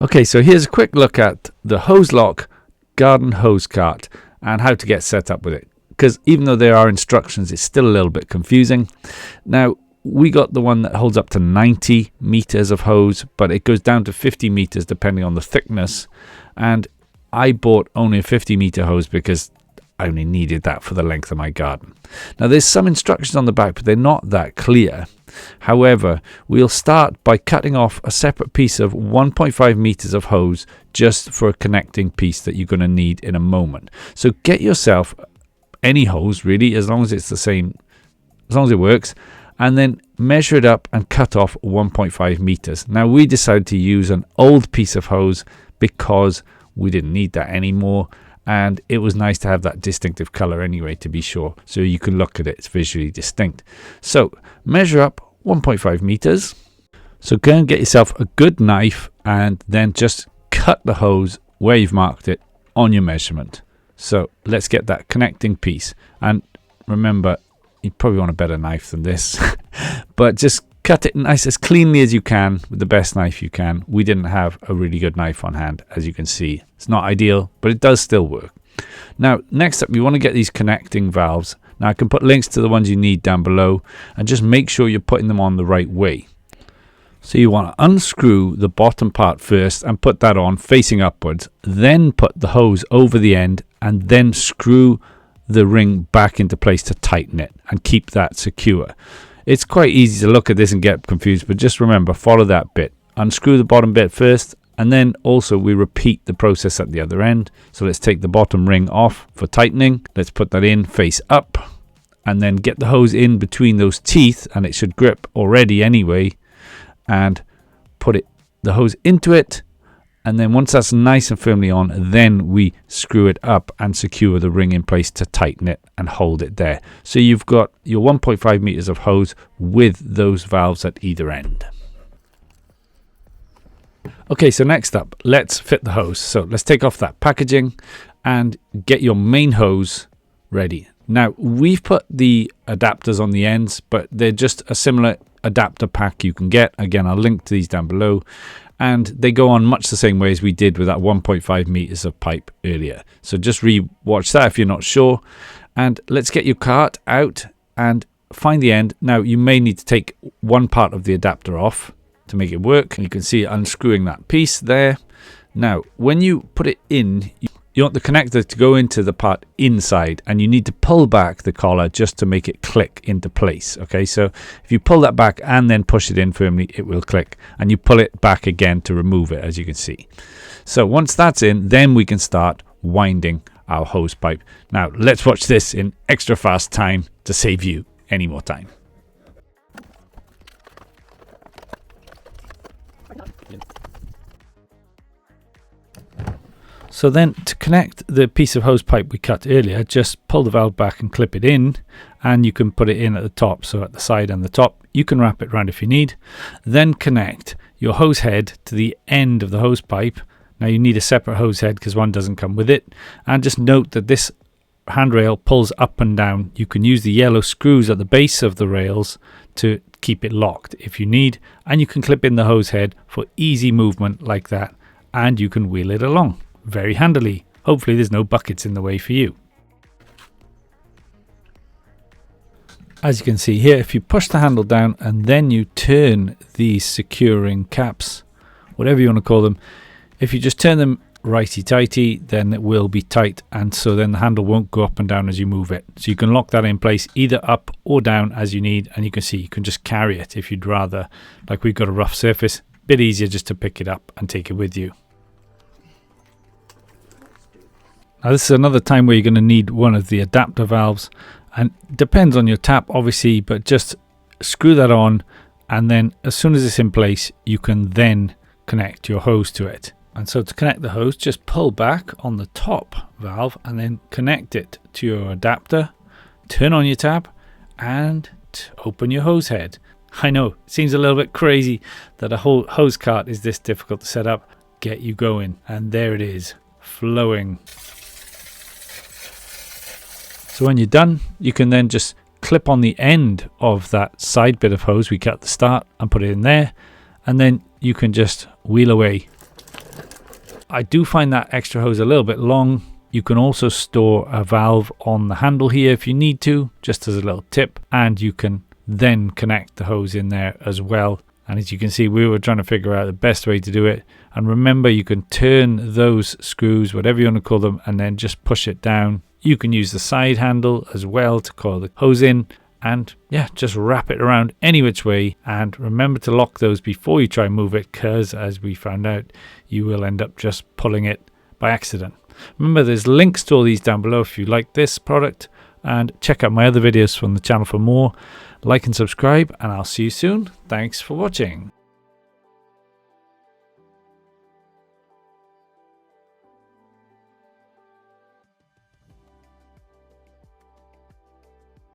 Okay, so here's a quick look at the Hozelock garden hose cart and how to get set up with it. Because even though there are instructions, it's still a little bit confusing. Now, we got the one that holds up to 90 meters of hose, but it goes down to 50 meters depending on the thickness. And I bought only a 50-meter hose because I only needed that for the length of my garden. Now, there's some instructions on the back, but they're not that clear. However, we'll start by cutting off a separate piece of 1.5 meters of hose just for a connecting piece that you're going to need in a moment. So get yourself any hose, really, as long as it's the same, as long as it works, and then measure it up and cut off 1.5 meters. Now, we decided to use an old piece of hose because we didn't need that anymore. And it was nice to have that distinctive color anyway, to be sure, so you can look at it, it's visually distinct. So measure up 1.5 meters. So go and get yourself a good knife and then just cut the hose where you've marked it on your measurement. So let's get that connecting piece. And remember, you probably want a better knife than this, but just cut it nice as cleanly as you can with the best knife you can. We didn't have a really good knife on hand, as you can see. It's not ideal, but it does still work. Now, next up, you want to get these connecting valves. Now, I can put links to the ones you need down below, and just make sure you're putting them on the right way. So you want to unscrew the bottom part first and put that on facing upwards, then put the hose over the end, and then screw the ring back into place to tighten it and keep that secure. It's quite easy to look at this and get confused, but just remember, follow that bit. Unscrew the bottom bit first, and then also we repeat the process at the other end. So let's take the bottom ring off for tightening. Let's put that in face up, and then get the hose in between those teeth, and it should grip already anyway, and put the hose into it. And then once that's nice and firmly on, then we screw it up and secure the ring in place to tighten it and hold it there. So you've got your 1.5 meters of hose with those valves at either end. Okay, so next up, let's fit the hose. So let's take off that packaging and get your main hose ready. Now, we've put the adapters on the ends, but they're just a similar adapter pack you can get. Again, I'll link to these down below. And they go on much the same way as we did with that 1.5 meters of pipe earlier. So just re-watch that if you're not sure. And let's get your cart out and find the end. Now, you may need to take one part of the adapter off to make it work. And you can see unscrewing that piece there. Now, when you put it in, you want the connector to go into the part inside, and you need to pull back the collar just to make it click into place. Okay, so if you pull that back and then push it in firmly, it will click, and you pull it back again to remove it, as you can see. So once that's in, then we can start winding our hose pipe. Now let's watch this in extra fast time to save you any more time. So then to connect the piece of hose pipe we cut earlier, just pull the valve back and clip it in, and you can put it in at the top, so at the side and the top. You can wrap it around if you need. Then connect your hose head to the end of the hose pipe. Now you need a separate hose head because one doesn't come with it. And just note that this handrail pulls up and down. You can use the yellow screws at the base of the rails to keep it locked if you need. And you can clip in the hose head for easy movement like that. And you can wheel it along very handily. Hopefully there's no buckets in the way for you. As you can see here, if you push the handle down and then you turn these securing caps, whatever you want to call them, if you just turn them righty-tighty, then it will be tight, and so then the handle won't go up and down as you move it. So you can lock that in place either up or down as you need, and you can see you can just carry it if you'd rather. Like we've got a rough surface, a bit easier just to pick it up and take it with you. Now this is another time where you're going to need one of the adapter valves, and it depends on your tap obviously, but just screw that on, and then as soon as it's in place you can then connect your hose to it. And so to connect the hose, just pull back on the top valve and then connect it to your adapter, turn on your tap and open your hose head. I know, it seems a little bit crazy that a whole hose cart is this difficult to set up. Get you going, and there it is, flowing. So when you're done, you can then just clip on the end of that side bit of hose we cut at the start and put it in there, and then you can just wheel away. I do find that extra hose a little bit long. You can also store a valve on the handle here if you need to, just as a little tip, and you can then connect the hose in there as well. And as you can see, we were trying to figure out the best way to do it. And remember, you can turn those screws, whatever you want to call them, and then just push it down. You can use the side handle as well to coil the hose in, and yeah, just wrap it around any which way. And remember to lock those before you try and move it, because as we found out, you will end up just pulling it by accident. Remember, there's links to all these down below if you like this product, and check out my other videos from the channel for more. Like and subscribe, and I'll see you soon. Thanks for watching.